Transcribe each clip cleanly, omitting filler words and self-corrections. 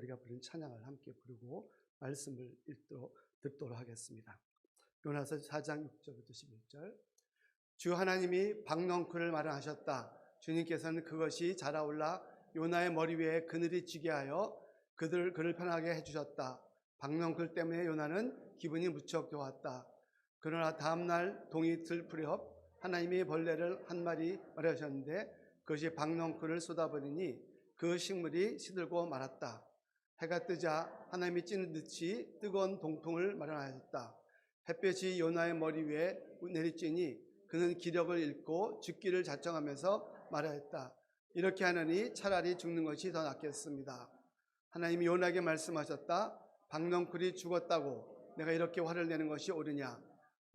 우리가 부른 찬양을 함께 부르고 말씀을 듣도록 하겠습니다. 요나서 4장 6절부터 11절. 주 하나님이 박넝쿨을 마련하셨다. 주님께서는 그것이 자라올라 요나의 머리 위에 그늘이 지게 하여 그를 편하게 해주셨다. 박넝쿨 때문에 요나는 기분이 무척 좋았다. 그러나 다음날 동이 들 무렵 하나님이 벌레를 한 마리 마련하셨는데 그것이 박넝쿨을 쏟아버리니 그 식물이 시들고 말았다. 해가 뜨자 하나님이 찌는 듯이 뜨거운 동통을 마련하셨다. 햇볕이 요나의 머리 위에 내리쬐니 그는 기력을 잃고 죽기를 작정하면서 말하였다. 이렇게 하느니 차라리 죽는 것이 더 낫겠습니다. 하나님이 요나에게 말씀하셨다. 박넝쿨이 죽었다고 내가 이렇게 화를 내는 것이 옳으냐?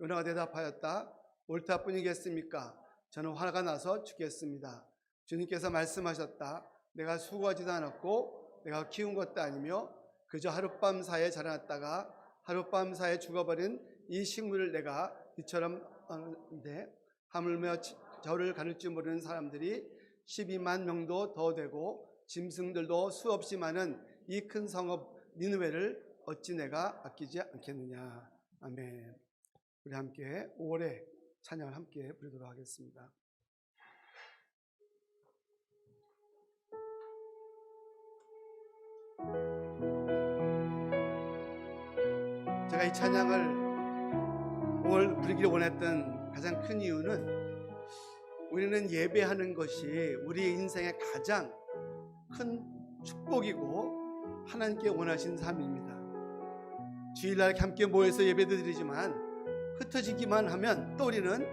요나가 대답하였다. 옳다 뿐이겠습니까? 저는 화가 나서 죽겠습니다. 주님께서 말씀하셨다. 내가 수고하지도 않았고 내가 키운 것도 아니며 그저 하룻밤 사이에 자라났다가 하룻밤 사이에 죽어버린 이 식물을 내가 이처럼 하는데 하물며 저를 가릴 줄 모르는 사람들이 12만 명도 더 되고 짐승들도 수없이 많은 이 큰 성읍 니느웨를 어찌 내가 아끼지 않겠느냐. 아멘. 우리 함께 5월의 찬양을 함께 부르도록 하겠습니다. 제가 이 찬양을 오늘 부르기를 원했던 가장 큰 이유는 우리는 예배하는 것이 우리 인생의 가장 큰 축복이고 하나님께 원하신 삶입니다. 주일날 함께 모여서 예배도 드리지만 흩어지기만 하면 또 우리는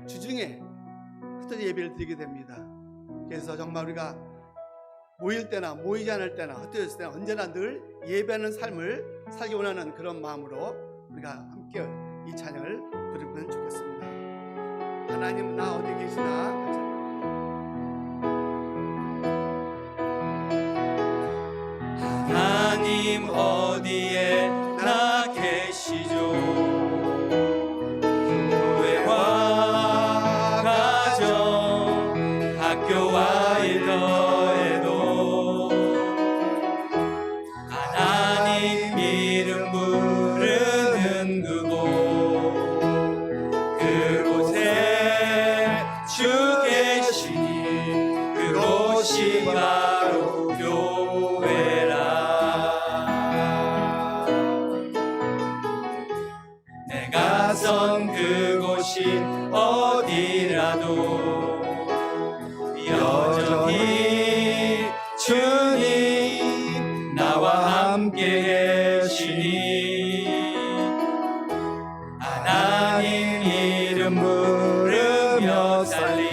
주중에 흩어져 예배를 드리게 됩니다. 그래서 정말 우리가 모일 때나 모이지 않을 때나 흩어졌을 때나 언제나 늘 예배하는 삶을 살기 원하는 그런 마음으로 우리가 함께 이 찬양을 부르면 좋겠습니다. 하나님 나 어디 계시나? 하나님 어디에 나 계시죠? 교회와 가정 학교와 일 더해도 하나님 이름 부르는 그곳에 주 계시니 그곳이 바로 교회라. 내가 선 그곳이 어디라도 여전히 주님 나와 함께 계시니 하나님 이름 부르며 살리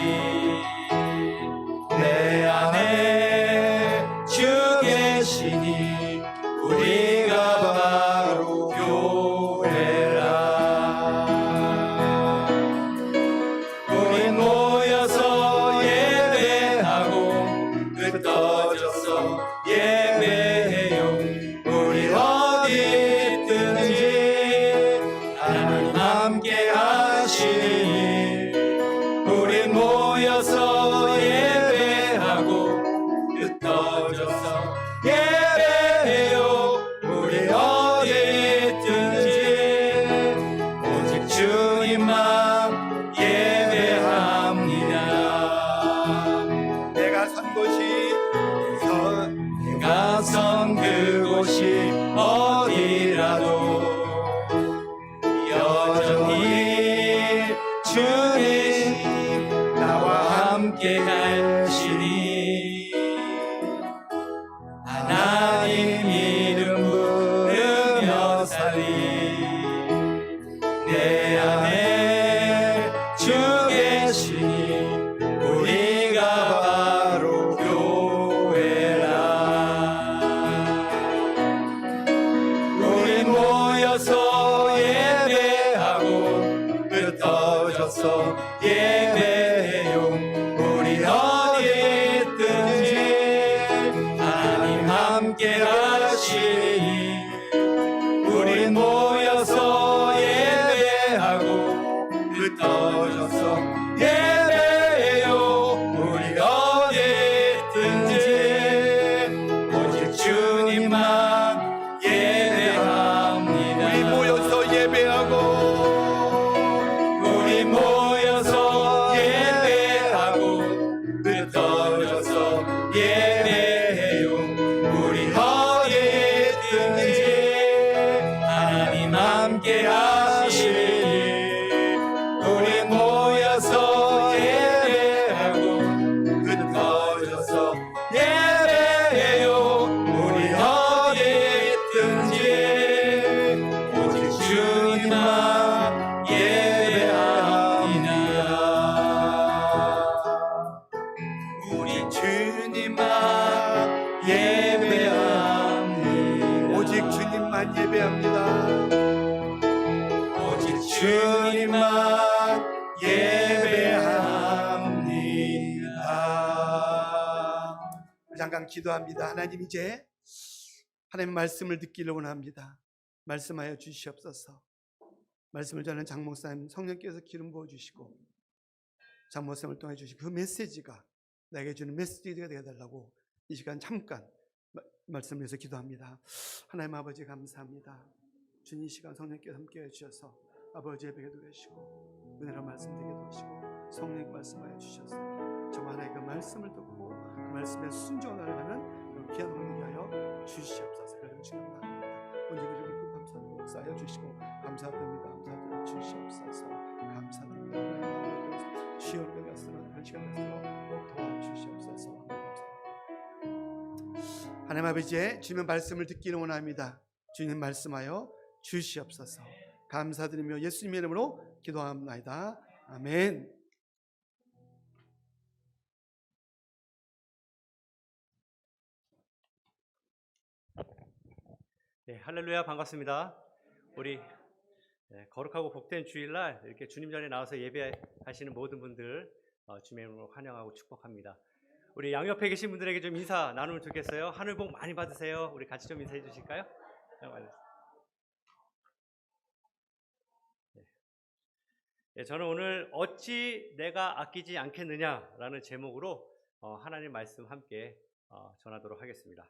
내 안에 주 계시니 우리가 바로 교회라. 우리 모여서 예배하고 흩어져서 예배해요. 우리 어디 있든지 하나님 함께 하시니 우리 모여서 예배하고 흩어져서 예배해요. 우리 어디 있든지 오직 주님만 예배합니다. 내가 선 곳이 내가 선 그곳이 어디라도 여전히 주님 나와 함께 하시니 하나님 이름 부르며 살리 내 안에 주 계시니 우리가 바로 교회라. 우리 모여서 예배하고 흩어져서 예배해요. 우리 어디 있든지 하나님 함께 하시니 우리 모여서 예배하고 흩어져서 예배해요. 우리 어디 있든지 오직 주님 주님만 예배합니다. 우리 모여서 예배하고 우리 모여서 예배하고 흩어져서 예배해요. 우리 어디에 있든지 하나님 함께 하시니 우리 모여서 예배하고 흩어져서 예배해요. 우리 어디에 있든지 오직 주님만 예배합니다. 우리 주님만 예배합니다. 오직 주님만 예배합니다. 오직 주님만 예배합니다. 잠깐 기도합니다. 하나님, 이제 하나님 말씀을 듣기를 원합니다. 말씀하여 주시옵소서. 말씀을 전하는 장 목사님, 성령께서 기름 부어 주시고 장 목사님을 통해 주신 그 메시지가 내게 주는 메시지가 되어달라고 이 시간 잠깐 말씀을 위해서 기도합니다. 하나님 아버지, 감사합니다. 주님, 이 시간 성령께서 함께해 주셔서 아버지 예배게 도우시고 은혜로 말씀 되게 도우시고 성령 말씀하여 주셔서 정말 하나의 그 말씀을 듣고 그 말씀에 순종하는 그 귀한 은혜 하여 주시옵소서. 그런 시간 바랍니다. 오늘 그리고 감사드리고 역사하여 주시고 감사드립니다. 감사드리고 주시옵소서. 감사드립니다. 하나님 시험을 갔으나 그런 시간 됐으나 꼭 도와주시옵소서. 하나님 아버지의 주님의 말씀을 듣기를 원합니다. 주님 말씀하여 주시옵소서. 감사드리며 예수님의 이름으로 기도합니다. 아멘. 네, 할렐루야, 반갑습니다. 우리 거룩하고 복된 주일날 이렇게 주님 전에 나와서 예배하시는 모든 분들 주님의 이름으로 환영하고 축복합니다. 우리 양옆에 계신 분들에게 좀 인사 나누면 좋겠어요. 하늘 복 많이 받으세요. 우리 같이 좀 인사해 주실까요? 네, 저는 오늘 어찌 내가 아끼지 않겠느냐라는 제목으로 하나님 말씀 함께 전하도록 하겠습니다.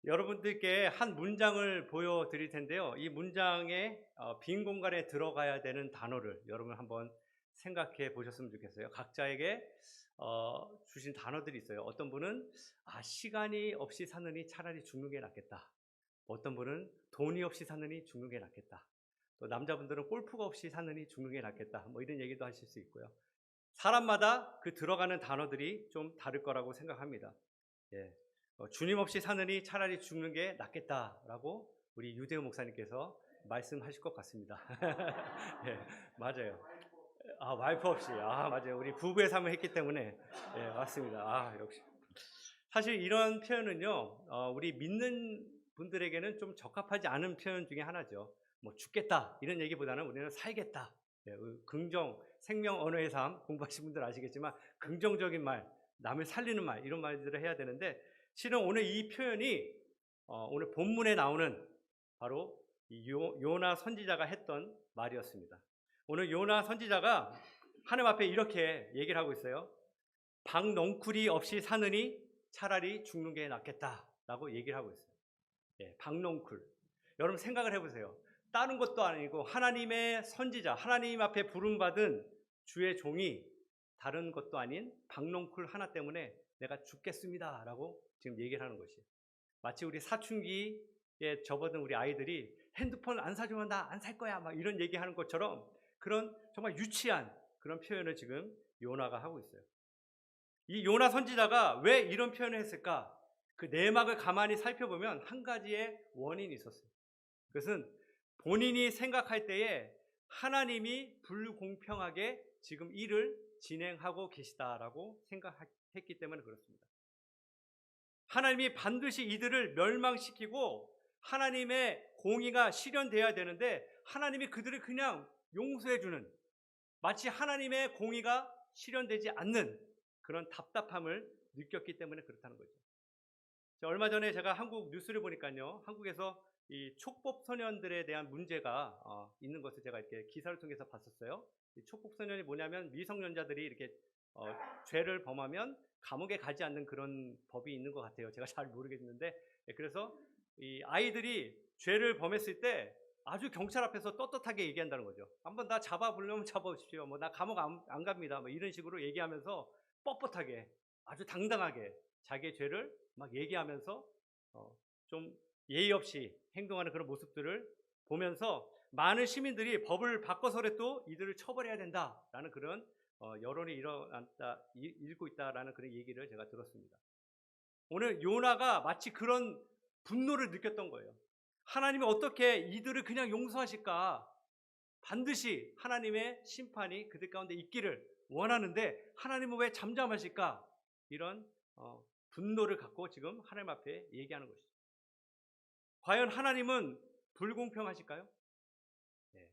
여러분들께 한 문장을 보여드릴 텐데요. 이 문장에 빈 공간에 들어가야 되는 단어를 여러분 한번 생각해 보셨으면 좋겠어요. 각자에게 주신 단어들이 있어요. 어떤 분은 시간이 없이 사느니 차라리 죽는 게 낫겠다. 어떤 분은 돈이 없이 사느니 죽는 게 낫겠다. 또 남자분들은 골프가 없이 사느니 죽는 게 낫겠다. 뭐 이런 얘기도 하실 수 있고요. 사람마다 그 들어가는 단어들이 좀 다를 거라고 생각합니다. 예. 주님 없이 사느니 차라리 죽는 게 낫겠다라고 우리 유대호 목사님께서 말씀하실 것 같습니다. 예, 맞아요. 와이프 없이. 맞아요. 우리 부부의 삶을 했기 때문에. 예, 맞습니다. 역시. 사실 이런 표현은요, 우리 믿는 분들에게는 좀 적합하지 않은 표현 중에 하나죠. 뭐 죽겠다 이런 얘기보다는 우리는 살겠다. 예, 긍정, 생명 언어의 삶 공부하신 분들 아시겠지만 긍정적인 말, 남을 살리는 말 이런 말들을 해야 되는데 실은 오늘 이 표현이 오늘 본문에 나오는 바로 이 요나 선지자가 했던 말이었습니다. 오늘 요나 선지자가 하나님 앞에 이렇게 얘기를 하고 있어요. 박넝쿨이 없이 사느니 차라리 죽는 게 낫겠다라고 얘기를 하고 있어요. 예, 박넝쿨. 여러분 생각을 해보세요. 다른 것도 아니고 하나님의 선지자, 하나님 앞에 부름받은 주의 종이 다른 것도 아닌 박넝쿨 하나 때문에 내가 죽겠습니다 라고 지금 얘기를 하는 것이에요. 마치 우리 사춘기에 접어든 우리 아이들이 핸드폰 안 사주면 나 안 살 거야 막 이런 얘기하는 것처럼 그런 정말 유치한 그런 표현을 지금 요나가 하고 있어요. 이 요나 선지자가 왜 이런 표현을 했을까? 그 내막을 가만히 살펴보면 한 가지의 원인이 있었어요. 그것은 본인이 생각할 때에 하나님이 불공평하게 지금 일을 진행하고 계시다라고 생각했기 때문에 그렇습니다. 하나님이 반드시 이들을 멸망시키고 하나님의 공의가 실현돼야 되는데 하나님이 그들을 그냥 용서해주는, 마치 하나님의 공의가 실현되지 않는 그런 답답함을 느꼈기 때문에 그렇다는 거죠. 얼마 전에 제가 한국 뉴스를 보니까요, 한국에서 이 촉법 소년들에 대한 문제가 있는 것을 제가 이렇게 기사를 통해서 봤었어요. 이 촉법 소년이 뭐냐면 미성년자들이 이렇게 죄를 범하면 감옥에 가지 않는 그런 법이 있는 것 같아요. 제가 잘 모르겠는데 그래서 이 아이들이 죄를 범했을 때 아주 경찰 앞에서 떳떳하게 얘기한다는 거죠. 한번 나 잡아보려면 잡아보십시오. 뭐 나 감옥 안 갑니다. 뭐 이런 식으로 얘기하면서 뻣뻣하게 아주 당당하게 자기의 죄를 막 얘기하면서 좀 예의 없이 행동하는 그런 모습들을 보면서 많은 시민들이 법을 바꿔서라도 이들을 처벌해야 된다라는 그런 여론이 일고 있다라는 그런 얘기를 제가 들었습니다. 오늘 요나가 마치 그런 분노를 느꼈던 거예요. 하나님이 어떻게 이들을 그냥 용서하실까? 반드시 하나님의 심판이 그들 가운데 있기를 원하는데 하나님은 왜 잠잠하실까? 이런 분노를 갖고 지금 하나님 앞에 얘기하는 것이죠. 과연 하나님은 불공평하실까요? 네.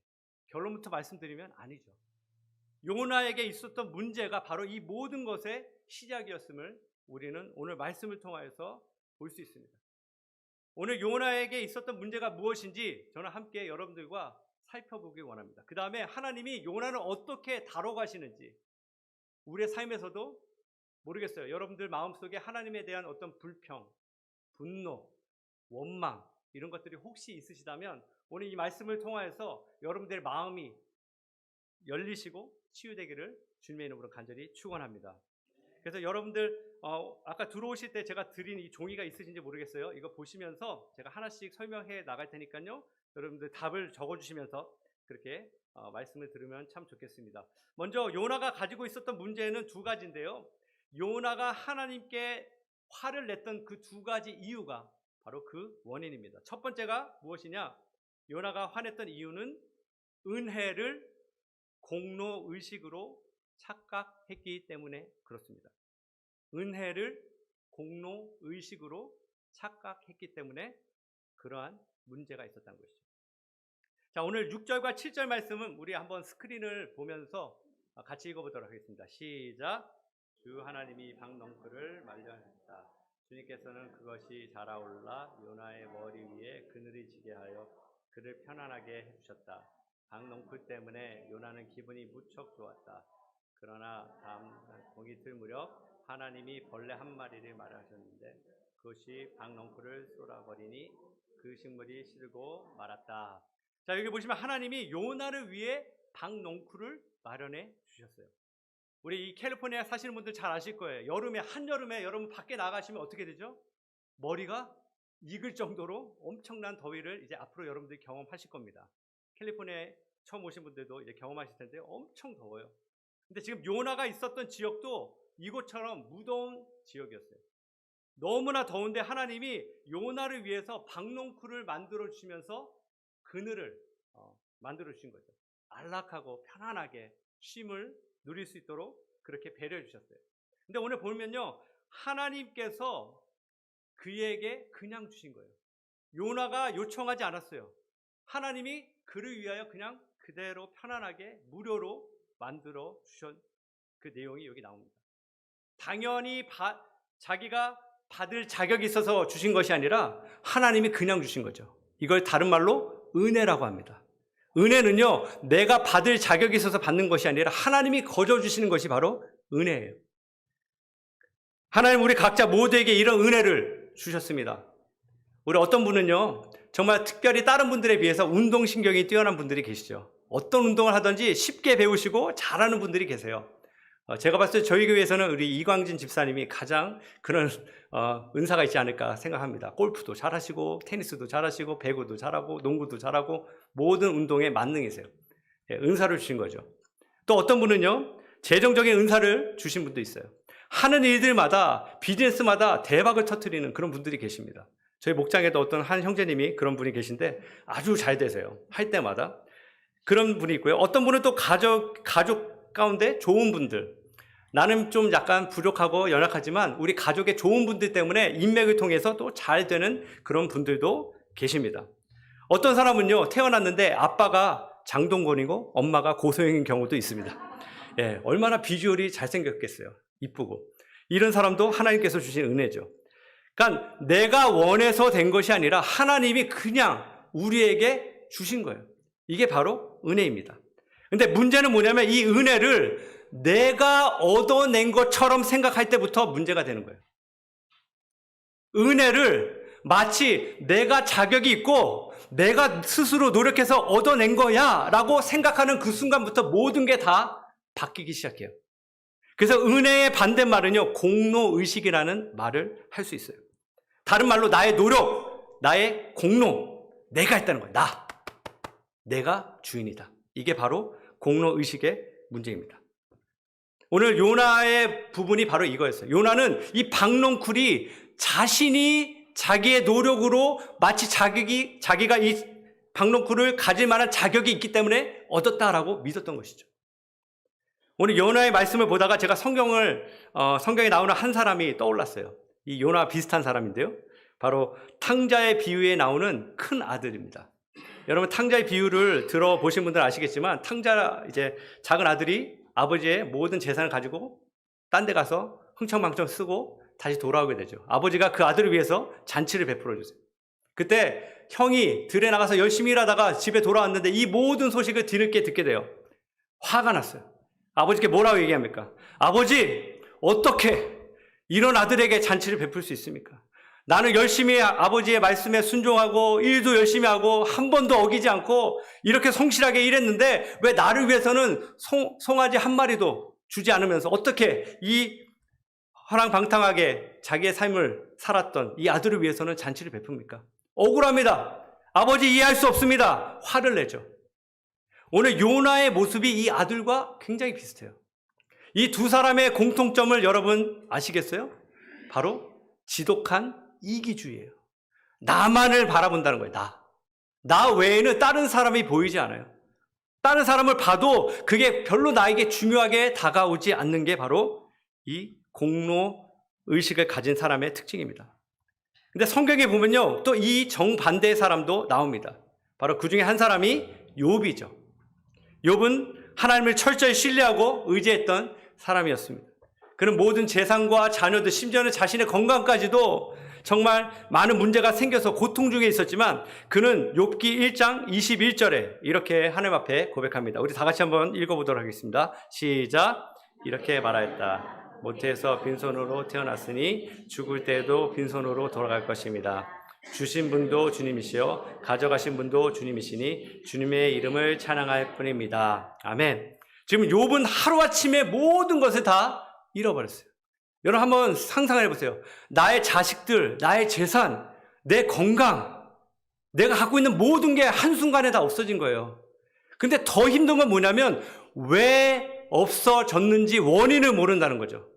결론부터 말씀드리면 아니죠. 요나에게 있었던 문제가 바로 이 모든 것의 시작이었음을 우리는 오늘 말씀을 통하여서 볼 수 있습니다. 오늘 요나에게 있었던 문제가 무엇인지 저는 함께 여러분들과 살펴보기 원합니다. 그 다음에 하나님이 요나를 어떻게 다뤄가시는지 우리의 삶에서도 모르겠어요. 여러분들 마음속에 하나님에 대한 어떤 불평, 분노, 원망 이런 것들이 혹시 있으시다면 오늘 이 말씀을 통하여서 여러분들의 마음이 열리시고 치유되기를 주님의 이름으로 간절히 축원합니다. 그래서 여러분들 아까 들어오실 때 제가 드린 이 종이가 있으신지 모르겠어요. 이거 보시면서 제가 하나씩 설명해 나갈 테니까요. 여러분들 답을 적어주시면서 그렇게 말씀을 들으면 참 좋겠습니다. 먼저 요나가 가지고 있었던 문제는 두 가지인데요. 요나가 하나님께 화를 냈던 그 두 가지 이유가 바로 그 원인입니다. 첫 번째가 무엇이냐? 요나가 화냈던 이유는 은혜를 공로의식으로 착각했기 때문에 그렇습니다. 은혜를 공로의식으로 착각했기 때문에 그러한 문제가 있었다는 것이죠. 자, 오늘 6절과 7절 말씀은 우리 한번 스크린을 보면서 같이 읽어보도록 하겠습니다. 시작. 주 하나님이 박넝쿨을 말려하셨다. 주님께서는 그것이 자라올라 요나의 머리 위에 그늘이 지게 하여 그를 편안하게 해주셨다. 박넝쿨 때문에 요나는 기분이 무척 좋았다. 그러나 다음 동이틀 무렵 하나님이 벌레 한 마리를 마련하셨는데 그것이 박넝쿨을 쏘아버리니 그 식물이 시들고 말았다. 자, 여기 보시면 하나님이 요나를 위해 박넝쿨을 마련해 주셨어요. 우리 이 캘리포니아 사시는 분들 잘 아실 거예요. 한여름에 여러분 밖에 나가시면 어떻게 되죠? 머리가 익을 정도로 엄청난 더위를 이제 앞으로 여러분들이 경험하실 겁니다. 캘리포니아에 처음 오신 분들도 이제 경험하실 텐데 엄청 더워요. 근데 지금 요나가 있었던 지역도 이곳처럼 무더운 지역이었어요. 너무나 더운데 하나님이 요나를 위해서 박넝쿨을 만들어 주시면서 그늘을 만들어 주신 거죠. 안락하고 편안하게 쉼을 누릴 수 있도록 그렇게 배려해 주셨어요. 근데 오늘 보면요, 하나님께서 그에게 그냥 주신 거예요. 요나가 요청하지 않았어요. 하나님이 그를 위하여 그냥 그대로 편안하게 무료로 만들어 주신 그 내용이 여기 나옵니다. 당연히 자기가 받을 자격이 있어서 주신 것이 아니라 하나님이 그냥 주신 거죠. 이걸 다른 말로 은혜라고 합니다. 은혜는요, 내가 받을 자격이 있어서 받는 것이 아니라 하나님이 거저 주시는 것이 바로 은혜예요. 하나님 우리 각자 모두에게 이런 은혜를 주셨습니다. 우리 어떤 분은요, 정말 특별히 다른 분들에 비해서 운동신경이 뛰어난 분들이 계시죠. 어떤 운동을 하든지 쉽게 배우시고 잘하는 분들이 계세요. 제가 봤을 때 저희 교회에서는 우리 이광진 집사님이 가장 그런 은사가 있지 않을까 생각합니다. 골프도 잘하시고 테니스도 잘하시고 배구도 잘하고 농구도 잘하고 모든 운동에 만능이세요. 은사를 주신 거죠. 또 어떤 분은요, 재정적인 은사를 주신 분도 있어요. 하는 일들마다 비즈니스마다 대박을 터뜨리는 그런 분들이 계십니다. 저희 목장에도 어떤 한 형제님이 그런 분이 계신데 아주 잘 되세요. 할 때마다. 그런 분이 있고요. 어떤 분은 또 가족 가운데 좋은 분들, 나는 좀 약간 부족하고 연약하지만 우리 가족의 좋은 분들 때문에 인맥을 통해서 또 잘 되는 그런 분들도 계십니다. 어떤 사람은요, 태어났는데 아빠가 장동건이고 엄마가 고소영인 경우도 있습니다. 예, 얼마나 비주얼이 잘생겼겠어요. 이쁘고. 이런 사람도 하나님께서 주신 은혜죠. 그러니까 내가 원해서 된 것이 아니라 하나님이 그냥 우리에게 주신 거예요. 이게 바로 은혜입니다. 근데 문제는 뭐냐면 이 은혜를 내가 얻어낸 것처럼 생각할 때부터 문제가 되는 거예요. 은혜를 마치 내가 자격이 있고 내가 스스로 노력해서 얻어낸 거야 라고 생각하는 그 순간부터 모든 게 다 바뀌기 시작해요. 그래서 은혜의 반대말은요, 공로의식이라는 말을 할 수 있어요. 다른 말로 나의 노력, 나의 공로, 내가 했다는 거예요. 내가 주인이다. 이게 바로 공로의식의 문제입니다. 오늘 요나의 부분이 바로 이거였어요. 요나는 이 박농쿨이 자신이 자기의 노력으로 마치 자기가 이 박농쿨을 가질 만한 자격이 있기 때문에 얻었다라고 믿었던 것이죠. 오늘 요나의 말씀을 보다가 제가 성경에 나오는 한 사람이 떠올랐어요. 이 요나 비슷한 사람인데요. 바로 탕자의 비유에 나오는 큰 아들입니다. 여러분 탕자의 비유를 들어보신 분들은 아시겠지만 탕자 이제 작은 아들이 아버지의 모든 재산을 가지고 딴 데 가서 흥청망청 쓰고 다시 돌아오게 되죠. 아버지가 그 아들을 위해서 잔치를 베풀어 주세요. 그때 형이 들에 나가서 열심히 일하다가 집에 돌아왔는데 이 모든 소식을 뒤늦게 듣게 돼요. 화가 났어요. 아버지께 뭐라고 얘기합니까? 아버지, 어떻게 이런 아들에게 잔치를 베풀 수 있습니까? 나는 열심히 아버지의 말씀에 순종하고 일도 열심히 하고 한 번도 어기지 않고 이렇게 성실하게 일했는데 왜 나를 위해서는 송아지 한 마리도 주지 않으면서 어떻게 이 허랑방탕하게 자기의 삶을 살았던 이 아들을 위해서는 잔치를 베풉니까? 억울합니다. 아버지 이해할 수 없습니다. 화를 내죠. 오늘 요나의 모습이 이 아들과 굉장히 비슷해요. 이 두 사람의 공통점을 여러분 아시겠어요? 바로 지독한 이기주의예요. 나만을 바라본다는 거예요. 나 외에는 다른 사람이 보이지 않아요. 다른 사람을 봐도 그게 별로 나에게 중요하게 다가오지 않는 게 바로 이 공로의식을 가진 사람의 특징입니다. 근데 성경에 보면요, 또 이 정반대의 사람도 나옵니다. 바로 그 중에 한 사람이 욥이죠. 욥은 하나님을 철저히 신뢰하고 의지했던 사람이었습니다. 그는 모든 재산과 자녀들, 심지어는 자신의 건강까지도 정말 많은 문제가 생겨서 고통 중에 있었지만 그는 욥기 1장 21절에 이렇게 하나님 앞에 고백합니다. 우리 다 같이 한번 읽어보도록 하겠습니다. 시작. 이렇게 말하였다. 모태에서 빈손으로 태어났으니 죽을 때도 빈손으로 돌아갈 것입니다. 주신 분도 주님이시요 가져가신 분도 주님이시니 주님의 이름을 찬양할 뿐입니다. 아멘. 지금 욥은 하루아침에 모든 것을 다 잃어버렸어요. 여러분 한번 상상해 보세요. 나의 자식들, 나의 재산, 내 건강, 내가 갖고 있는 모든 게 한순간에 다 없어진 거예요. 근데 더 힘든 건 뭐냐면 왜 없어졌는지 원인을 모른다는 거죠.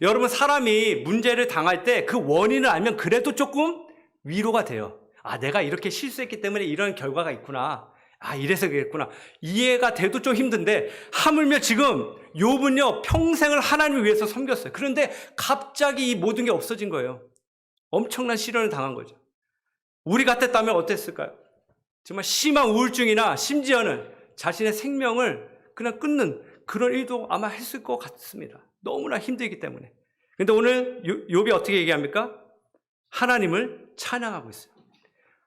여러분 사람이 문제를 당할 때 그 원인을 알면 그래도 조금 위로가 돼요. 아, 내가 이렇게 실수했기 때문에 이런 결과가 있구나. 아, 이래서 그랬구나. 이해가 돼도 좀 힘든데 하물며 지금 욥은요 평생을 하나님을 위해서 섬겼어요. 그런데 갑자기 이 모든 게 없어진 거예요. 엄청난 시련을 당한 거죠. 우리 같았다면 어땠을까요? 정말 심한 우울증이나 심지어는 자신의 생명을 그냥 끊는 그런 일도 아마 했을 것 같습니다. 너무나 힘들기 때문에. 그런데 오늘 욥이 어떻게 얘기합니까? 하나님을 찬양하고 있어요.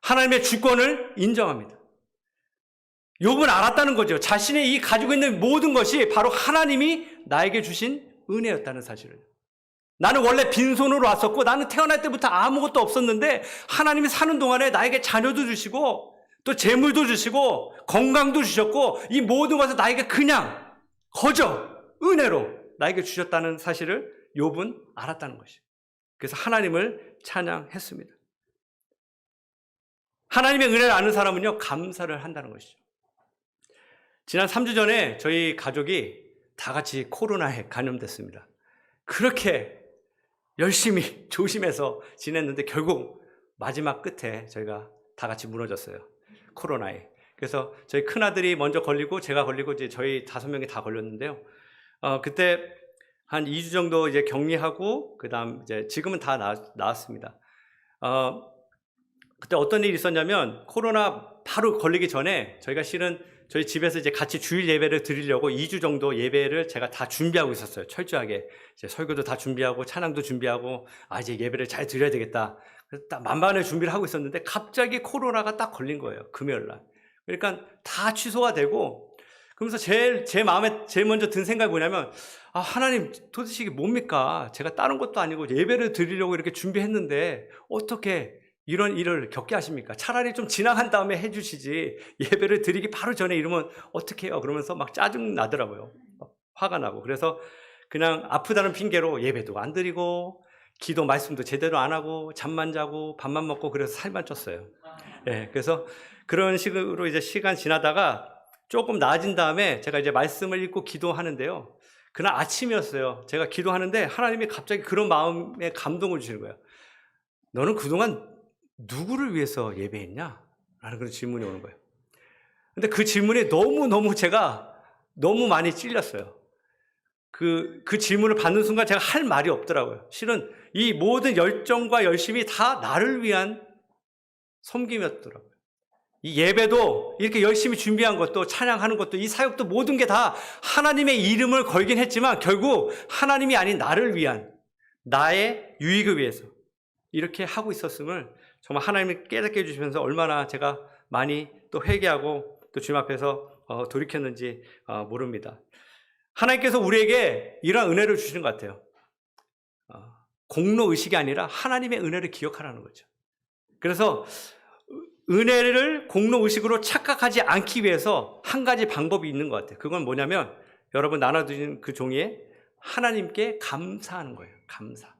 하나님의 주권을 인정합니다. 욥은 알았다는 거죠. 자신의 이 가지고 있는 모든 것이 바로 하나님이 나에게 주신 은혜였다는 사실을. 나는 원래 빈손으로 왔었고 나는 태어날 때부터 아무것도 없었는데 하나님이 사는 동안에 나에게 자녀도 주시고 또 재물도 주시고 건강도 주셨고 이 모든 것을 나에게 그냥 거저 은혜로 나에게 주셨다는 사실을 욥은 알았다는 것이에요. 그래서 하나님을 찬양했습니다. 하나님의 은혜를 아는 사람은요 감사를 한다는 것이죠. 지난 3주 전에 저희 가족이 다 같이 코로나에 감염됐습니다. 그렇게 열심히 조심해서 지냈는데 결국 마지막 끝에 저희가 다 같이 무너졌어요. 코로나에. 그래서 저희 큰아들이 먼저 걸리고 제가 걸리고 이제 저희 5명이 다 걸렸는데요. 그때 한 2주 정도 이제 격리하고 그다음 이제 지금은 다 나았습니다. 그때 어떤 일이 있었냐면 코로나 바로 걸리기 전에 저희가 실은 저희 집에서 이제 같이 주일 예배를 드리려고 2주 정도 예배를 제가 다 준비하고 있었어요. 철저하게. 이제 설교도 다 준비하고 찬양도 준비하고 이제 예배를 잘 드려야 되겠다. 그래서 딱 만반의 준비를 하고 있었는데 갑자기 코로나가 딱 걸린 거예요. 금요일 날. 그러니까 다 취소가 되고 그러면서 제 마음에 제일 먼저 든 생각이 뭐냐면 하나님 도대체 이게 뭡니까? 제가 다른 것도 아니고 예배를 드리려고 이렇게 준비했는데 어떻게 이런 일을 겪게 하십니까? 차라리 좀 지나간 다음에 해주시지 예배를 드리기 바로 전에 이러면 어떻게 해요? 그러면서 막 짜증 나더라고요. 화가 나고. 그래서 그냥 아프다는 핑계로 예배도 안 드리고 기도 말씀도 제대로 안 하고 잠만 자고 밥만 먹고 그래서 살만 쪘어요. 예, 그래서 그런 식으로 이제 시간 지나다가 조금 나아진 다음에 제가 이제 말씀을 읽고 기도하는데요. 그날 아침이었어요. 제가 기도하는데 하나님이 갑자기 그런 마음에 감동을 주시는 거예요. 너는 그동안 누구를 위해서 예배했냐? 라는 그런 질문이 오는 거예요. 근데 그 질문에 너무 제가 너무 많이 찔렸어요. 그 질문을 받는 순간 제가 할 말이 없더라고요. 실은 이 모든 열정과 열심이 다 나를 위한 섬김이었더라고요. 이 예배도 이렇게 열심히 준비한 것도 찬양하는 것도 이 사역도 모든 게 다 하나님의 이름을 걸긴 했지만 결국 하나님이 아닌 나를 위한 나의 유익을 위해서 이렇게 하고 있었음을 정말 하나님이 깨닫게 해주시면서 얼마나 제가 많이 또 회개하고 또 주님 앞에서 돌이켰는지 모릅니다. 하나님께서 우리에게 이러한 은혜를 주시는 것 같아요. 공로의식이 아니라 하나님의 은혜를 기억하라는 거죠. 그래서 은혜를 공로의식으로 착각하지 않기 위해서 한 가지 방법이 있는 것 같아요. 그건 뭐냐면 여러분 나눠드린 그 종이에 하나님께 감사하는 거예요. 감사.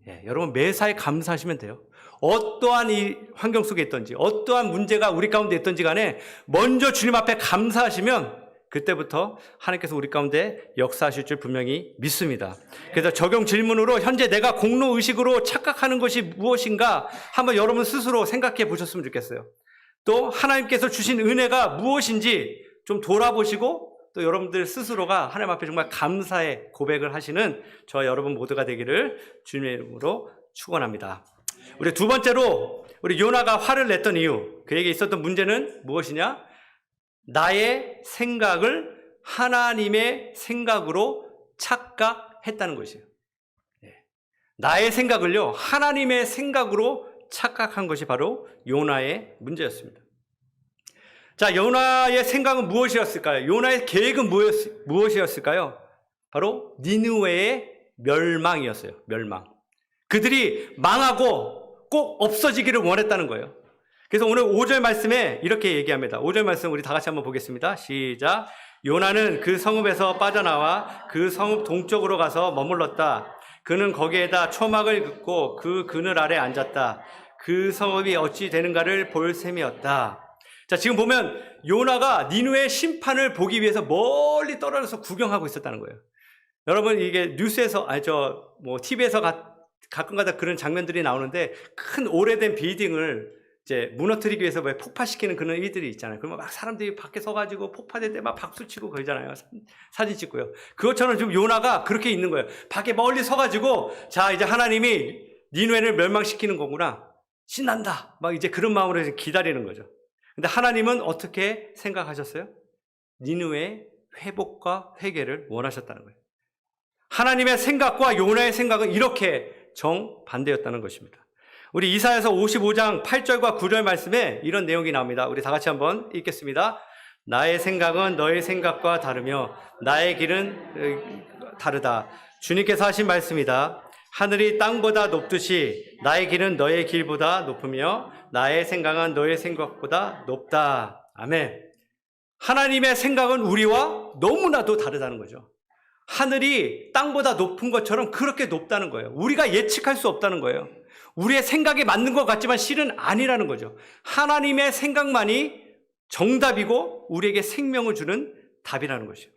예, 여러분 매사에 감사하시면 돼요. 어떠한 이 환경 속에 있든지 어떠한 문제가 우리 가운데 있든지 간에 먼저 주님 앞에 감사하시면 그때부터 하나님께서 우리 가운데 역사하실 줄 분명히 믿습니다. 그래서 적용 질문으로 현재 내가 공로의식으로 착각하는 것이 무엇인가 한번 여러분 스스로 생각해 보셨으면 좋겠어요. 또 하나님께서 주신 은혜가 무엇인지 좀 돌아보시고 또 여러분들 스스로가 하나님 앞에 정말 감사의 고백을 하시는 저와 여러분 모두가 되기를 주님의 이름으로 축원합니다. 우리 두 번째로 우리 요나가 화를 냈던 이유, 그에게 있었던 문제는 무엇이냐? 나의 생각을 하나님의 생각으로 착각했다는 것이에요. 나의 생각을요, 하나님의 생각으로 착각한 것이 바로 요나의 문제였습니다. 자, 요나의 생각은 무엇이었을까요? 요나의 계획은 무엇이었을까요? 바로 니느웨의 멸망이었어요. 멸망. 그들이 망하고 꼭 없어지기를 원했다는 거예요. 그래서 오늘 5절 말씀에 이렇게 얘기합니다. 5절 말씀 우리 다 같이 한번 보겠습니다. 시작. 요나는 그 성읍에서 빠져나와 그 성읍 동쪽으로 가서 머물렀다. 그는 거기에다 초막을 긋고 그 그늘 아래 앉았다. 그 성읍이 어찌 되는가를 볼 셈이었다. 자, 지금 보면 요나가 니느웨의 심판을 보기 위해서 멀리 떨어져서 구경하고 있었다는 거예요. 여러분 이게 뉴스에서 TV에서 가끔가다 그런 장면들이 나오는데 큰 오래된 빌딩을 이제 무너뜨리기 위해서 왜 폭파시키는 그런 일들이 있잖아요. 그러면 막 사람들이 밖에 서가지고 폭파될 때 막 박수치고 그러잖아요. 사진 찍고요. 그것처럼 지금 요나가 그렇게 있는 거예요. 밖에 멀리 서가지고 자 이제 하나님이 니느웨를 멸망시키는 거구나. 신난다. 막 이제 그런 마음으로 이제 기다리는 거죠. 근데 하나님은 어떻게 생각하셨어요? 니느웨의 회복과 회개를 원하셨다는 거예요. 하나님의 생각과 요나의 생각은 이렇게 정반대였다는 것입니다. 우리 이사야서 55장 8절과 9절 말씀에 이런 내용이 나옵니다. 우리 다 같이 한번 읽겠습니다. 나의 생각은 너의 생각과 다르며 나의 길은 다르다. 주님께서 하신 말씀이다. 하늘이 땅보다 높듯이 나의 길은 너의 길보다 높으며 나의 생각은 너의 생각보다 높다. 아멘. 하나님의 생각은 우리와 너무나도 다르다는 거죠. 하늘이 땅보다 높은 것처럼 그렇게 높다는 거예요. 우리가 예측할 수 없다는 거예요. 우리의 생각에 맞는 것 같지만 실은 아니라는 거죠. 하나님의 생각만이 정답이고 우리에게 생명을 주는 답이라는 것이에요.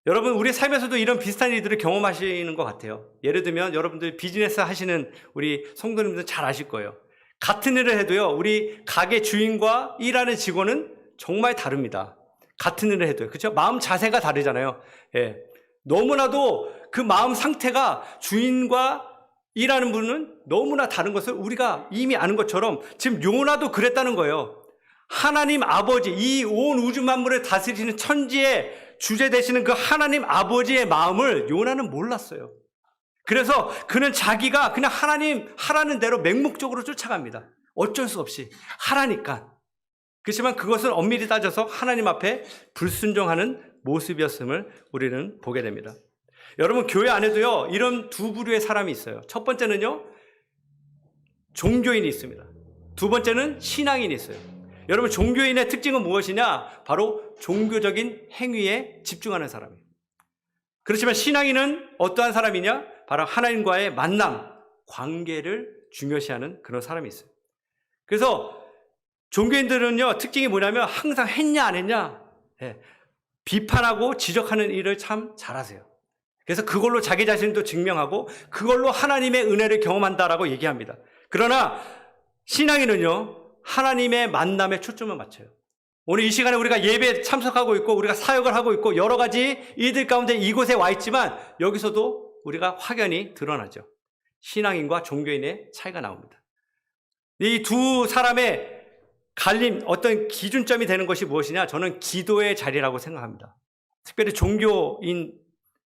여러분 우리 삶에서도 이런 비슷한 일들을 경험하시는 것 같아요. 예를 들면 여러분들 비즈니스 하시는 우리 성도님들 잘 아실 거예요. 같은 일을 해도요, 우리 가게 주인과 일하는 직원은 정말 다릅니다. 같은 일을 해도요. 그렇죠? 마음 자세가 다르잖아요. 예. 너무나도 그 마음 상태가 주인과 일하는 분은 너무나 다른 것을 우리가 이미 아는 것처럼 지금 요나도 그랬다는 거예요. 하나님 아버지, 이 온 우주 만물을 다스리시는 천지의 주제 되시는 그 하나님 아버지의 마음을 요나는 몰랐어요. 그래서 그는 자기가 그냥 하나님 하라는 대로 맹목적으로 쫓아갑니다. 어쩔 수 없이 하라니까. 그렇지만 그것은 엄밀히 따져서 하나님 앞에 불순종하는 모습이었음을 우리는 보게 됩니다. 여러분 교회 안에도요 이런 두 부류의 사람이 있어요. 첫 번째는요, 종교인이 있습니다. 두 번째는 신앙인이 있어요. 여러분, 종교인의 특징은 무엇이냐? 바로 종교적인 행위에 집중하는 사람이에요. 그렇지만 신앙인은 어떠한 사람이냐? 바로 하나님과의 만남, 관계를 중요시하는 그런 사람이 있어요. 그래서 종교인들은요, 특징이 뭐냐면 항상 했냐 안 했냐, 비판하고 지적하는 일을 참 잘하세요. 그래서 그걸로 자기 자신도 증명하고 그걸로 하나님의 은혜를 경험한다라고 얘기합니다. 그러나 신앙인은요, 하나님의 만남에 초점을 맞춰요. 오늘 이 시간에 우리가 예배에 참석하고 있고 우리가 사역을 하고 있고 여러 가지 일들 가운데 이곳에 와 있지만 여기서도 우리가 확연히 드러나죠. 신앙인과 종교인의 차이가 나옵니다. 이 두 사람의 갈림, 어떤 기준점이 되는 것이 무엇이냐? 저는 기도의 자리라고 생각합니다. 특별히 종교인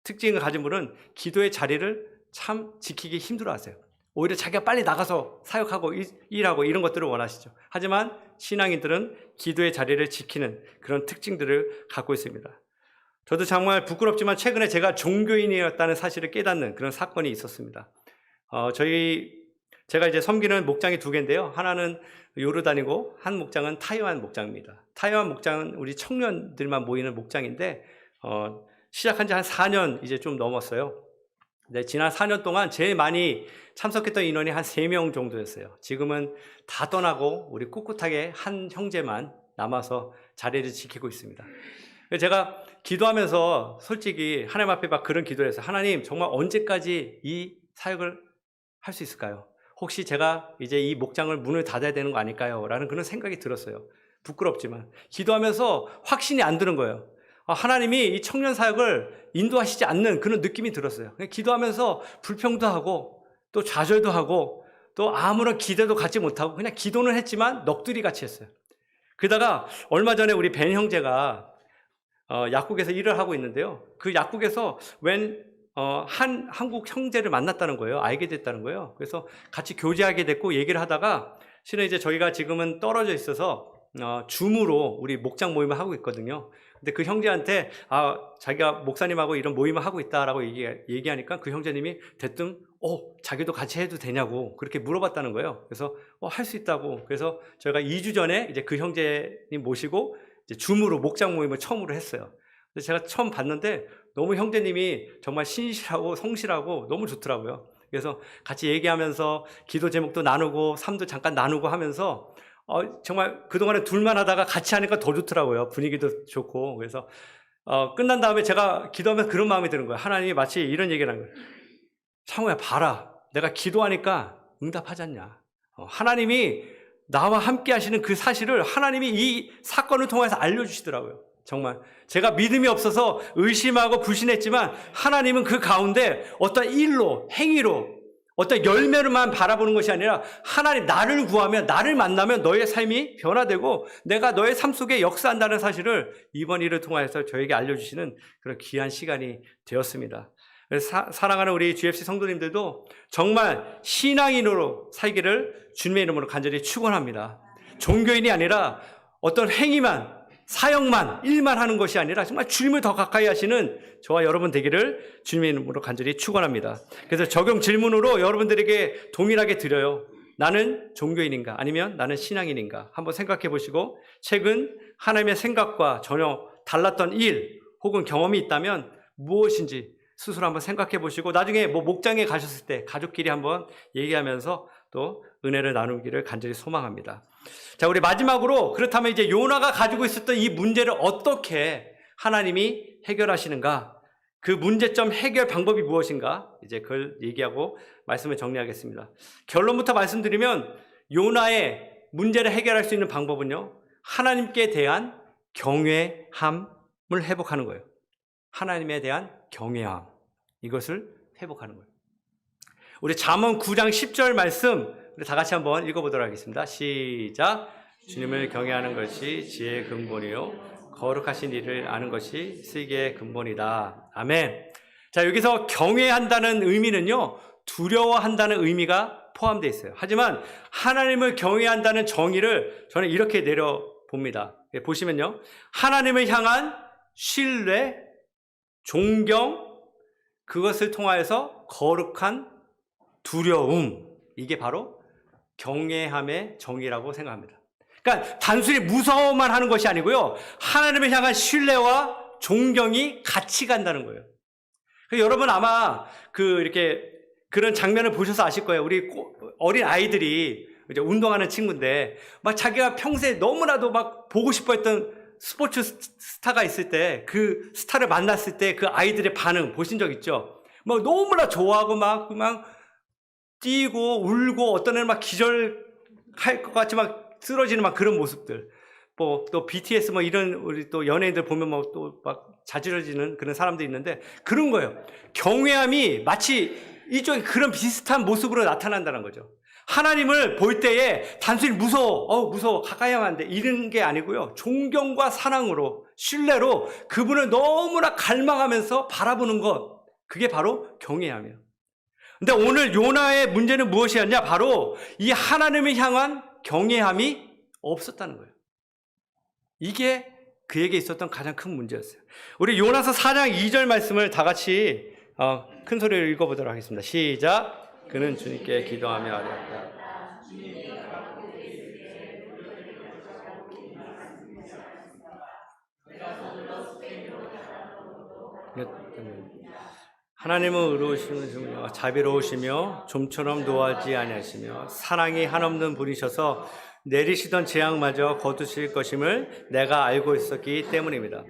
특징을 가진 분은 기도의 자리를 참 지키기 힘들어하세요. 오히려 자기가 빨리 나가서 사역하고 일하고 이런 것들을 원하시죠. 하지만 신앙인들은 기도의 자리를 지키는 그런 특징들을 갖고 있습니다. 저도 정말 부끄럽지만 최근에 제가 종교인이었다는 사실을 깨닫는 그런 사건이 있었습니다. 제가 이제 섬기는 목장이 두 개인데요. 하나는 요르단이고 한 목장은 타이완 목장입니다. 타이완 목장은 우리 청년들만 모이는 목장인데 시작한 지 한 4년 이제 좀 넘었어요. 네, 지난 4년 동안 제일 많이 참석했던 인원이 한 3명 정도였어요. 지금은 다 떠나고 우리 꿋꿋하게 한 형제만 남아서 자리를 지키고 있습니다. 제가 기도하면서 솔직히 하나님 앞에 막 그런 기도를 했어요. 하나님, 정말 언제까지 이 사역을 할 수 있을까요? 혹시 제가 이제 이 목장을 문을 닫아야 되는 거 아닐까요? 라는 그런 생각이 들었어요. 부끄럽지만 기도하면서 확신이 안 드는 거예요. 하나님이 이 청년 사역을 인도하시지 않는 그런 느낌이 들었어요. 기도하면서 불평도 하고 또 좌절도 하고 또 아무런 기대도 갖지 못하고 그냥 기도는 했지만 넋두리 같이 했어요. 그러다가 얼마 전에 우리 벤 형제가 약국에서 일을 하고 있는데요. 그 약국에서 한국 형제를 만났다는 거예요. 알게 됐다는 거예요. 그래서 같이 교제하게 됐고 얘기를 하다가 실은 이제 저희가 지금은 떨어져 있어서 줌으로 우리 목장 모임을 하고 있거든요. 근데 그 형제한테 자기가 목사님하고 이런 모임을 하고 있다라고 얘기하니까 그 형제님이 대뜸 자기도 같이 해도 되냐고 그렇게 물어봤다는 거예요. 그래서 할 수 있다고. 그래서 저희가 2주 전에 이제 그 형제님 모시고 이제 줌으로 목장 모임을 처음으로 했어요. 그래서 제가 처음 봤는데 너무 형제님이 정말 신실하고 성실하고 너무 좋더라고요. 그래서 같이 얘기하면서 기도 제목도 나누고 삶도 잠깐 나누고 하면서 정말 그동안에 둘만 하다가 같이 하니까 더 좋더라고요. 분위기도 좋고. 그래서 끝난 다음에 제가 기도하면서 그런 마음이 드는 거예요. 하나님이 마치 이런 얘기를 한 거예요. 상호야, 봐라. 내가 기도하니까 응답하지 않냐. 하나님이 나와 함께 하시는 그 사실을 하나님이 이 사건을 통해서 알려주시더라고요. 정말 제가 믿음이 없어서 의심하고 불신했지만 하나님은 그 가운데 어떤 일로, 행위로, 어떤 열매로만 바라보는 것이 아니라 하나님, 나를 구하면, 나를 만나면 너의 삶이 변화되고 내가 너의 삶 속에 역사한다는 사실을 이번 일을 통해서 저에게 알려주시는 그런 귀한 시간이 되었습니다. 그래서 사랑하는 우리 GFC 성도님들도 정말 신앙인으로 살기를 주님의 이름으로 간절히 축원합니다. 종교인이 아니라 어떤 행위만, 사역만, 일만 하는 것이 아니라 정말 주님을 더 가까이 하시는 저와 여러분 되기를 주님의 이름으로 간절히 축원합니다. 그래서 적용 질문으로 여러분들에게 동일하게 드려요. 나는 종교인인가? 아니면 나는 신앙인인가? 한번 생각해 보시고 최근 하나님의 생각과 전혀 달랐던 일 혹은 경험이 있다면 무엇인지 스스로 한번 생각해 보시고 나중에 목장에 가셨을 때 가족끼리 한번 얘기하면서 또 은혜를 나누기를 간절히 소망합니다. 자, 우리 마지막으로 그렇다면 이제 요나가 가지고 있었던 이 문제를 어떻게 하나님이 해결하시는가? 그 문제점 해결 방법이 무엇인가? 이제 그걸 얘기하고 말씀을 정리하겠습니다. 결론부터 말씀드리면 요나의 문제를 해결할 수 있는 방법은요, 하나님께 대한 경외함을 회복하는 거예요. 하나님에 대한 경외함, 이것을 회복하는 거예요. 우리 잠언 9장 10절 말씀 우리 다 같이 한번 읽어보도록 하겠습니다. 시작. 주님을 경외하는 것이 지혜의 근본이요 거룩하신 일을 아는 것이 슬기의 근본이다. 아멘. 자, 여기서 경외한다는 의미는요, 두려워한다는 의미가 포함되어 있어요. 하지만 하나님을 경외한다는 정의를 저는 이렇게 내려봅니다. 보시면요, 하나님을 향한 신뢰, 존경, 그것을 통하여서 거룩한 두려움, 이게 바로 경외함의 정의라고 생각합니다. 그러니까 단순히 무서워만 하는 것이 아니고요. 하나님을 향한 신뢰와 존경이 같이 간다는 거예요. 여러분 아마 이렇게 그런 장면을 보셔서 아실 거예요. 우리 어린 아이들이 이제 운동하는 친구인데 막 자기가 평소에 너무나도 막 보고 싶어 했던 스포츠 스타가 있을 때 그 스타를 만났을 때 그 아이들의 반응 보신 적 있죠? 막 너무나 좋아하고 막 뛰고 울고 어떤 애는 막 기절할 것 같이 막 쓰러지는 막 그런 모습들. 뭐 또 BTS 뭐 이런 우리 또 연예인들 보면 뭐 또 막 자지러지는 그런 사람들이 있는데 그런 거예요. 경외함이 마치 일종의 그런 비슷한 모습으로 나타난다는 거죠. 하나님을 볼 때에 단순히 무서워 가까이 하면 안 돼 이런 게 아니고요. 존경과 사랑으로 신뢰로 그분을 너무나 갈망하면서 바라보는 것, 그게 바로 경외함이에요. 근데 오늘 요나의 문제는 무엇이었냐? 바로 이 하나님을 향한 경외함이 없었다는 거예요. 이게 그에게 있었던 가장 큰 문제였어요. 우리 요나서 4장 2절 말씀을 다 같이 큰 소리로 읽어보도록 하겠습니다. 시작. 그는 주님께 기도하며 아뢰었다. 하나님은 의로우시며 자비로우시며 좀처럼 노하지 아니하시며 사랑이 한없는 분이셔서 내리시던 재앙마저 거두실 것임을 내가 알고 있었기 때문입니다.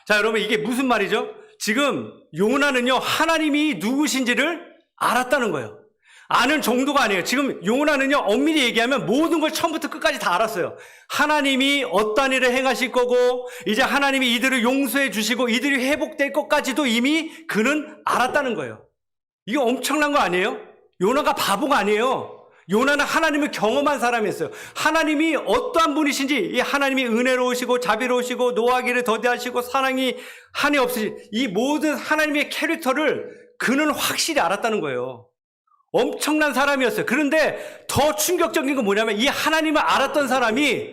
자, 여러분 이게 무슨 말이죠? 지금 요나는요 하나님이 누구신지를 알았다는 거예요. 아는 정도가 아니에요. 지금 요나는요 엄밀히 얘기하면 모든 걸 처음부터 끝까지 다 알았어요. 하나님이 어떤 일을 행하실 거고 이제 하나님이 이들을 용서해 주시고 이들이 회복될 것까지도 이미 그는 알았다는 거예요. 이게 엄청난 거 아니에요? 요나가 바보가 아니에요. 요나는 하나님을 경험한 사람이었어요. 하나님이 어떠한 분이신지, 이 하나님이 은혜로우시고 자비로우시고 노하기를 더디하시고 사랑이 한이 없으신 이 모든 하나님의 캐릭터를 그는 확실히 알았다는 거예요. 엄청난 사람이었어요. 그런데 더 충격적인 건 뭐냐면 이 하나님을 알았던 사람이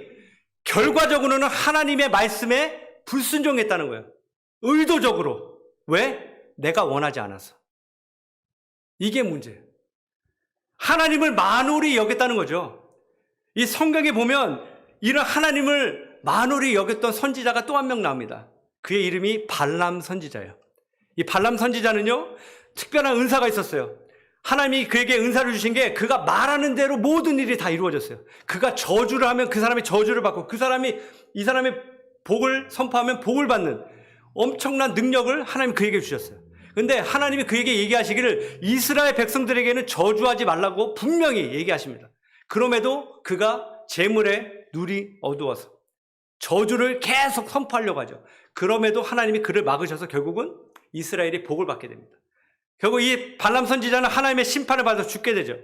결과적으로는 하나님의 말씀에 불순종했다는 거예요. 의도적으로. 왜? 내가 원하지 않아서. 이게 문제예요. 하나님을 만홀히 여겼다는 거죠. 이 성경에 보면 이런 하나님을 만홀히 여겼던 선지자가 또 한 명 나옵니다. 그의 이름이 발람 선지자예요. 이 발람 선지자는요 특별한 은사가 있었어요. 하나님이 그에게 은사를 주신 게 그가 말하는 대로 모든 일이 다 이루어졌어요. 그가 저주를 하면 그 사람이 저주를 받고 이 사람의 복을 선포하면 복을 받는 엄청난 능력을 하나님이 그에게 주셨어요. 근데 하나님이 그에게 얘기하시기를 이스라엘 백성들에게는 저주하지 말라고 분명히 얘기하십니다. 그럼에도 그가 재물에 눈이 어두워서 저주를 계속 선포하려고 하죠. 그럼에도 하나님이 그를 막으셔서 결국은 이스라엘이 복을 받게 됩니다. 결국 이 발람 선지자는 하나님의 심판을 받아서 죽게 되죠.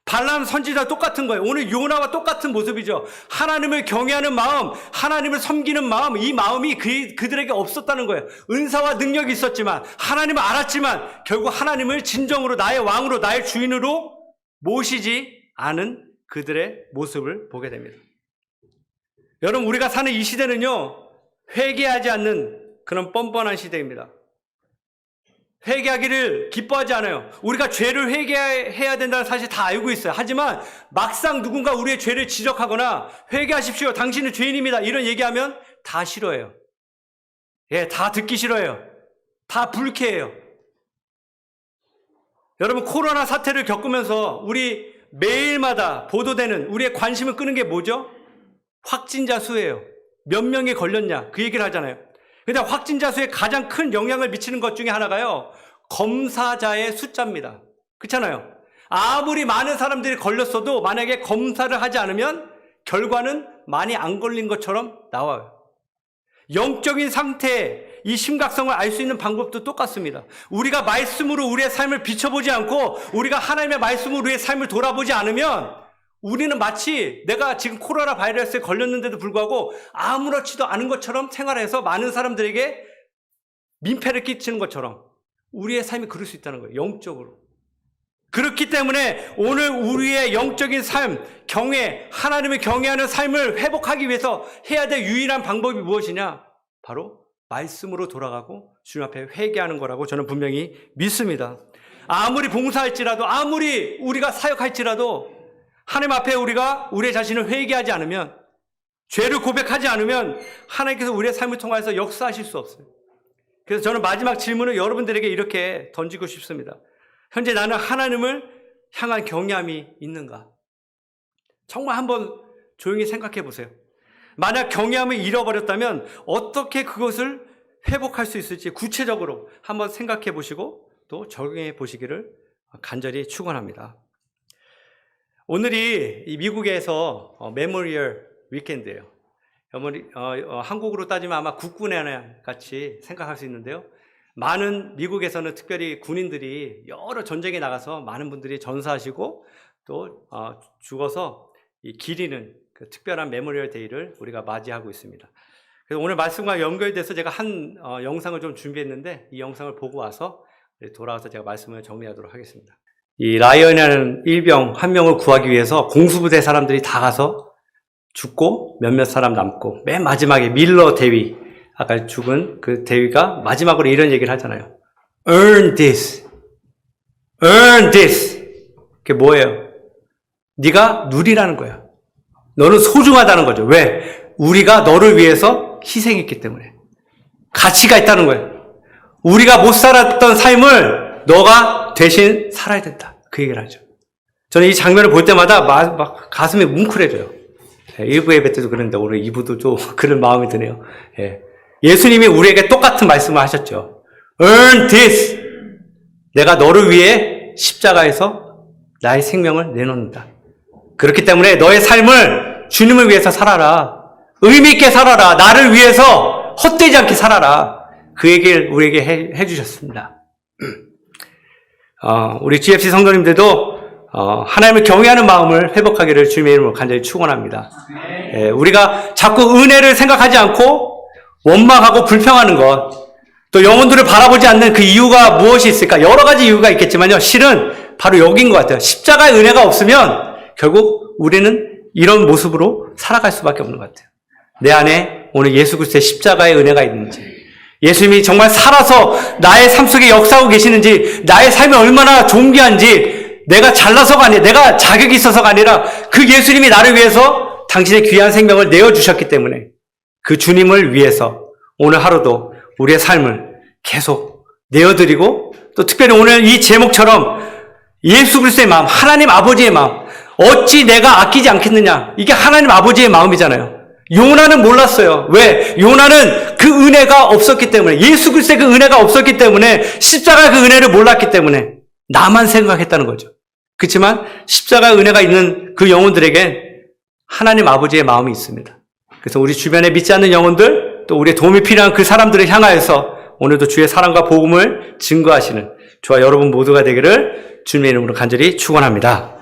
발람 선지자 똑같은 거예요. 오늘 요나와 똑같은 모습이죠. 하나님을 경외하는 마음, 하나님을 섬기는 마음, 이 마음이 그들에게 없었다는 거예요. 은사와 능력이 있었지만 하나님을 알았지만 결국 하나님을 진정으로 나의 왕으로 나의 주인으로 모시지 않은 그들의 모습을 보게 됩니다. 여러분 우리가 사는 이 시대는요 회개하지 않는 그런 뻔뻔한 시대입니다. 회개하기를 기뻐하지 않아요. 우리가 죄를 회개해야 된다는 사실 다 알고 있어요. 하지만 막상 누군가 우리의 죄를 지적하거나 회개하십시오. 당신은 죄인입니다. 이런 얘기하면 다 싫어해요. 예, 다 듣기 싫어해요. 다 불쾌해요. 여러분 코로나 사태를 겪으면서 우리 매일마다 보도되는 우리의 관심을 끄는 게 뭐죠? 확진자 수예요. 몇 명이 걸렸냐 그 얘기를 하잖아요. 근데 확진자 수에 가장 큰 영향을 미치는 것 중에 하나가요 검사자의 숫자입니다. 그렇잖아요. 아무리 많은 사람들이 걸렸어도 만약에 검사를 하지 않으면 결과는 많이 안 걸린 것처럼 나와요. 영적인 상태의 이 심각성을 알 수 있는 방법도 똑같습니다. 우리가 말씀으로 우리의 삶을 비춰보지 않고 우리가 하나님의 말씀으로 우리의 삶을 돌아보지 않으면 우리는 마치 내가 지금 코로나 바이러스에 걸렸는데도 불구하고 아무렇지도 않은 것처럼 생활해서 많은 사람들에게 민폐를 끼치는 것처럼 우리의 삶이 그럴 수 있다는 거예요. 영적으로. 그렇기 때문에 오늘 우리의 영적인 삶, 경외, 하나님을 경외하는 삶을 회복하기 위해서 해야 될 유일한 방법이 무엇이냐? 바로 말씀으로 돌아가고 주님 앞에 회개하는 거라고 저는 분명히 믿습니다. 아무리 봉사할지라도 아무리 우리가 사역할지라도 하나님 앞에 우리가 우리의 자신을 회개하지 않으면, 죄를 고백하지 않으면 하나님께서 우리의 삶을 통해서 역사하실 수 없어요. 그래서 저는 마지막 질문을 여러분들에게 이렇게 던지고 싶습니다. 현재 나는 하나님을 향한 경외함이 있는가? 정말 한번 조용히 생각해 보세요. 만약 경외함을 잃어버렸다면 어떻게 그것을 회복할 수 있을지 구체적으로 한번 생각해 보시고 또 적용해 보시기를 간절히 축원합니다. 오늘이 이 미국에서 메모리얼 위켄드예요. 한국으로 따지면 아마 국군의 날 같이 생각할 수 있는데요. 많은 미국에서는 특별히 군인들이 여러 전쟁에 나가서 많은 분들이 전사하시고 또 죽어서 기리는 그 특별한 메모리얼 데이를 우리가 맞이하고 있습니다. 그래서 오늘 말씀과 연결돼서 제가 한 영상을 좀 준비했는데 이 영상을 보고 와서 돌아와서 제가 말씀을 정리하도록 하겠습니다. 이 라이언이라는 일병 한 명을 구하기 위해서 공수부대 사람들이 다 가서 죽고 몇몇 사람 남고 맨 마지막에 밀러 대위, 아까 죽은 그 대위가 마지막으로 이런 얘기를 하잖아요. Earn this. Earn this. 그게 뭐예요? 네가 누리라는 거야. 너는 소중하다는 거죠. 왜? 우리가 너를 위해서 희생했기 때문에. 가치가 있다는 거예요. 우리가 못 살았던 삶을 너가 대신 살아야 된다. 그 얘기를 하죠. 저는 이 장면을 볼 때마다 막 가슴이 뭉클해져요. 1부 예배 때도 그랬는데 오늘 2부도 좀 그런 마음이 드네요. 예수님이 우리에게 똑같은 말씀을 하셨죠. Earn this. 내가 너를 위해 십자가에서 나의 생명을 내놓는다. 그렇기 때문에 너의 삶을 주님을 위해서 살아라. 의미 있게 살아라. 나를 위해서 헛되지 않게 살아라. 그 얘기를 우리에게 해주셨습니다. 우리 GFC 성도님들도 하나님을 경외하는 마음을 회복하기를 주님의 이름으로 간절히 축원합니다. 우리가 자꾸 은혜를 생각하지 않고 원망하고 불평하는 것, 또 영혼들을 바라보지 않는 그 이유가 무엇이 있을까? 여러 가지 이유가 있겠지만요. 실은 바로 여기인 것 같아요. 십자가의 은혜가 없으면 결국 우리는 이런 모습으로 살아갈 수밖에 없는 것 같아요. 내 안에 오늘 예수 그리스도의 십자가의 은혜가 있는지, 예수님이 정말 살아서 나의 삶 속에 역사하고 계시는지, 나의 삶이 얼마나 존귀한지, 내가 잘나서가 아니라, 내가 자격이 있어서가 아니라 그 예수님이 나를 위해서 당신의 귀한 생명을 내어주셨기 때문에 그 주님을 위해서 오늘 하루도 우리의 삶을 계속 내어드리고, 또 특별히 오늘 이 제목처럼 예수 그리스도의 마음, 하나님 아버지의 마음, 어찌 내가 아끼지 않겠느냐, 이게 하나님 아버지의 마음이잖아요. 요나는 몰랐어요. 왜? 요나는 그 은혜가 없었기 때문에, 예수 그리스도의 그 은혜가 없었기 때문에, 십자가의 그 은혜를 몰랐기 때문에 나만 생각했다는 거죠. 그렇지만 십자가의 은혜가 있는 그 영혼들에게 하나님 아버지의 마음이 있습니다. 그래서 우리 주변에 믿지 않는 영혼들, 또 우리의 도움이 필요한 그 사람들을 향하여서 오늘도 주의 사랑과 복음을 증거하시는 저와 여러분 모두가 되기를 주님의 이름으로 간절히 축원합니다.